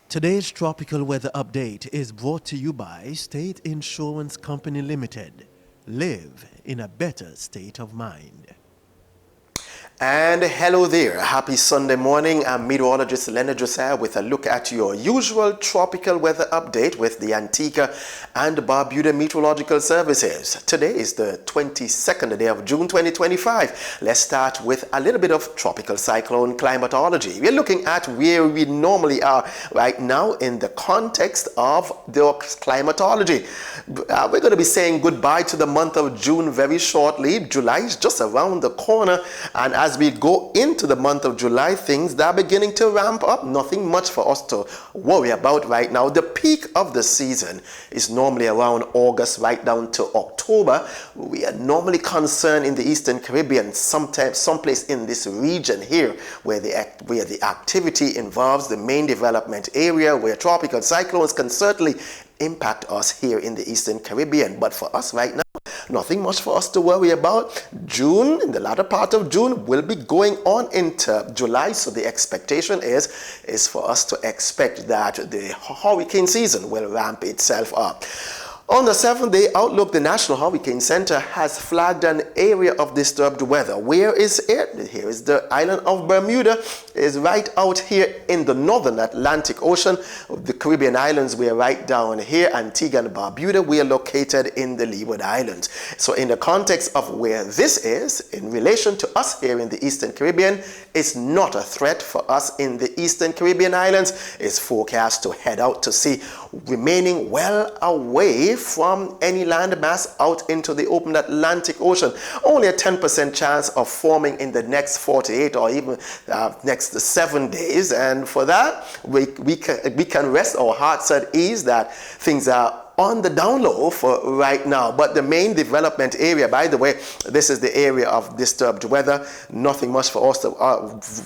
Today's tropical weather update is brought to you by State Insurance Company Limited. Live in a better state of mind. And hello there. Happy Sunday morning. I'm meteorologist Leonard Josiah with a look at your usual tropical weather update with the Antigua and Barbuda Meteorological Services. Today is the 22nd day of June 2025. Let's start with a little bit of tropical cyclone climatology. We're looking at where we normally are right now in the context of the climatology. We're going to be saying goodbye to the month of June very shortly. July is just around the corner, and as we go into the month of July, things are beginning to ramp up. Nothing much for us to worry about right now. The peak of the season is normally around August right down to October. We are normally concerned in the Eastern Caribbean, someplace in this region here where the activity involves the main development area, where tropical cyclones can certainly impact us here in the Eastern Caribbean. But for us right now, nothing much for us to worry about. June, in the latter part of June, will be going on into July, so the expectation is for us to expect that the hurricane season will ramp itself up. On the 7-day outlook, the National Hurricane Center has flagged an area of disturbed weather. Where is it? Here is the island of Bermuda. Is right out here in the northern Atlantic Ocean. The Caribbean islands, we are right down here. Antigua and Barbuda, we are located in the Leeward Islands. So in the context of where this is, in relation to us here in the Eastern Caribbean, it's not a threat for us in the Eastern Caribbean islands. It's forecast to head out to sea, remaining well away from any landmass out into the open Atlantic Ocean. Only a 10% chance of forming in the next 48 or even next 7 days. And for that, we can rest our hearts at ease that things are on the down low for right now. But the main development area, by the way, this is the area of disturbed weather. Nothing much for us to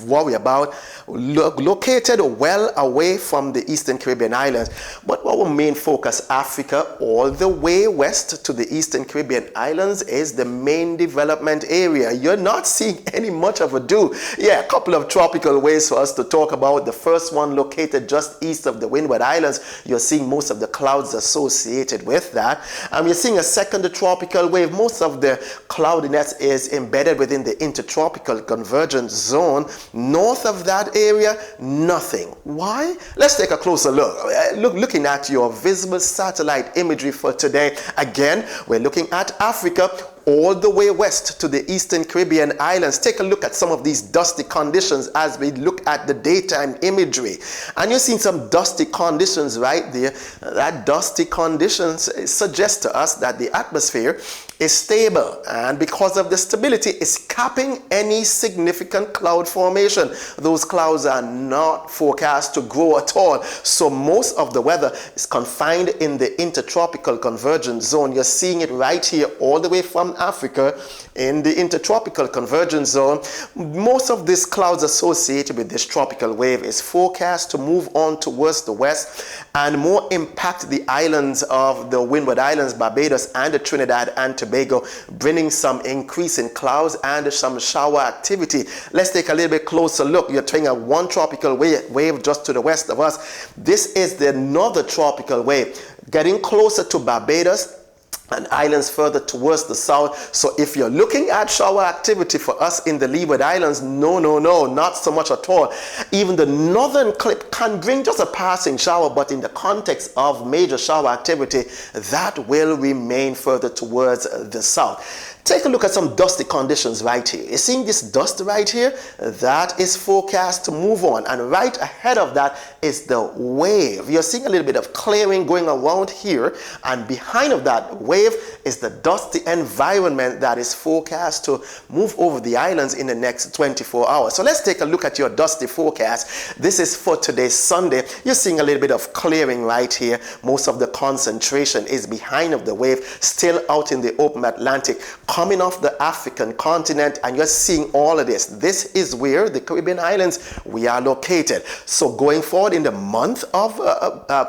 worry about. Located well away from the Eastern Caribbean islands. But our main focus, Africa, all the way west to the Eastern Caribbean islands, is the main development area. You're not seeing any much of a do. Yeah, a couple of tropical waves for us to talk about. The first one located just east of the Windward Islands. You're seeing most of the clouds associated with that, and we're seeing a second tropical wave. Most of the cloudiness is embedded within the intertropical convergence zone. North of that area, nothing. Why? Let's take a closer look. Looking at your visible satellite imagery for today. Again, we're looking at Africa all the way west to the Eastern Caribbean islands. Take a look at some of these dusty conditions as we look at the daytime imagery. And you're seeing some dusty conditions right there. That dusty conditions suggest to us that the atmosphere is stable, and because of the stability, is capping any significant cloud formation. Those clouds are not forecast to grow at all, so most of the weather is confined in the intertropical convergence zone. You're seeing it right here all the way from Africa in the intertropical convergence zone. Most of these clouds associated with this tropical wave is forecast to move on towards the west and more impact the islands of the Windward Islands, Barbados, and the Trinidad and Tobago, bringing some increase in clouds and some shower activity. Let's take a little bit closer look. You're taking a one tropical wave just to the west of us. This is the northern tropical wave, getting closer to Barbados and islands further towards the south. So if you're looking at shower activity for us in the Leeward Islands, no, not so much at all. Even the northern clip can bring just a passing shower, but in the context of major shower activity, that will remain further towards the south. Take a look at some dusty conditions right here. You're seeing this dust right here? That is forecast to move on. And right ahead of that is the wave. You're seeing a little bit of clearing going around here. And behind of that wave is the dusty environment that is forecast to move over the islands in the next 24 hours. So let's take a look at your dusty forecast. This is for today, Sunday. You're seeing a little bit of clearing right here. Most of the concentration is behind of the wave, still out in the open Atlantic, coming off the African continent, and you're seeing all of this. This is where the Caribbean islands we are located. So going forward in the month of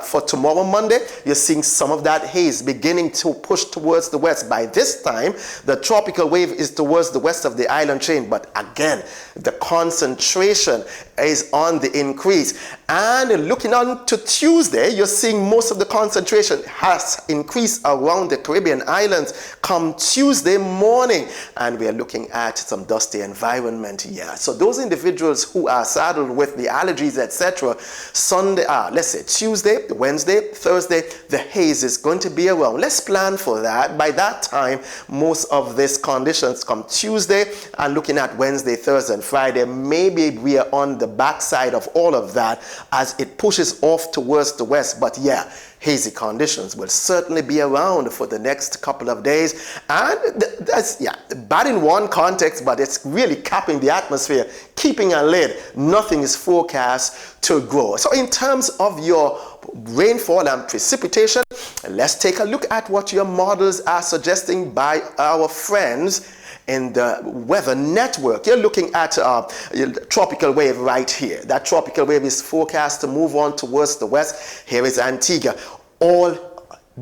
for tomorrow Monday, you're seeing some of that haze beginning to push push towards the west. By this time, the tropical wave is towards the west of the island chain, but again, the concentration is on the increase. And looking on to Tuesday, you're seeing most of the concentration has increased around the Caribbean islands come Tuesday morning, and we are looking at some dusty environment here. So those individuals who are saddled with the allergies, etc., Sunday, let's say Tuesday, Wednesday, Thursday, the haze is going to be around. Let's plan for that. By that time, most of these conditions come Tuesday, and looking at Wednesday, Thursday, and Friday, maybe we are on the backside of all of that as it pushes off towards the west. But yeah, hazy conditions will certainly be around for the next couple of days, and that's bad in one context, but it's really capping the atmosphere, keeping a lid. Nothing is forecast to grow. So in terms of your rainfall and precipitation, let's take a look at what your models are suggesting by our friends in the weather network. You're looking at tropical wave right here. That tropical wave is forecast to move on towards the west. Here is Antigua. All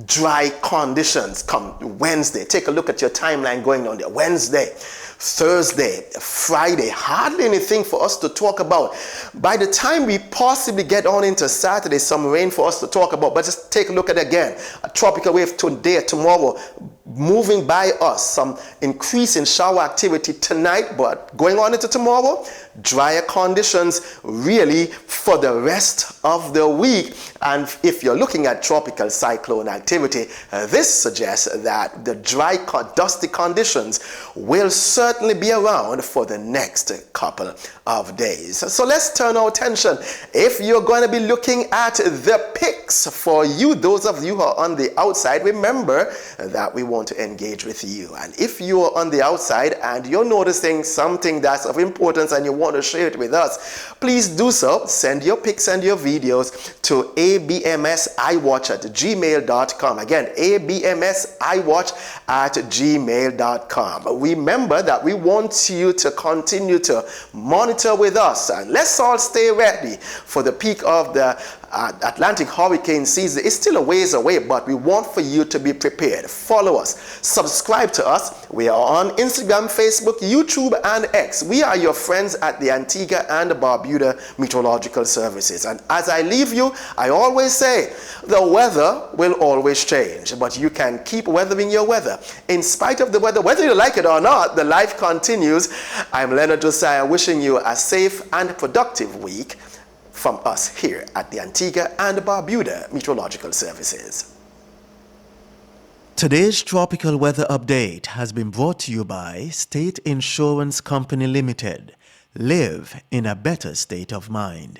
dry conditions come Wednesday. Take a look at your timeline going on there. Wednesday, Thursday, Friday, hardly anything for us to talk about. By the time we possibly get on into Saturday, some rain for us to talk about. But just take a look at it again. A tropical wave today, tomorrow, moving by us. Some increase in shower activity tonight, but going on into tomorrow, drier conditions really for the rest of the week. And if you're looking at tropical cyclone activity, this suggests that the dry, dusty conditions will certainly be around for the next couple of days. So let's turn our attention. If you're going to be looking at the pics for you, those of you who are on the outside, remember that we want to engage with you. And if you are on the outside and you're noticing something that's of importance and you want to share it with us, please do so. Send your pics and your videos to abmsiwatch@gmail.com. Again, abmsiwatch@gmail.com. Remember that we want you to continue to monitor with us, and let's all stay ready for the peak of the Atlantic hurricane season. It's still a ways away, but we want for you to be prepared. Follow us, subscribe to us. We are on Instagram, Facebook, YouTube, and X. We are your friends at the Antigua and Barbuda Meteorological Services. And as I leave you, I always say the weather will always change, but you can keep weathering your weather. In spite of the weather, whether you like it or not, the life continues. I'm Leonard Josiah, wishing you a safe and productive week from us here at the Antigua and Barbuda Meteorological Services. Today's tropical weather update has been brought to you by State Insurance Company Limited. Live in a better state of mind.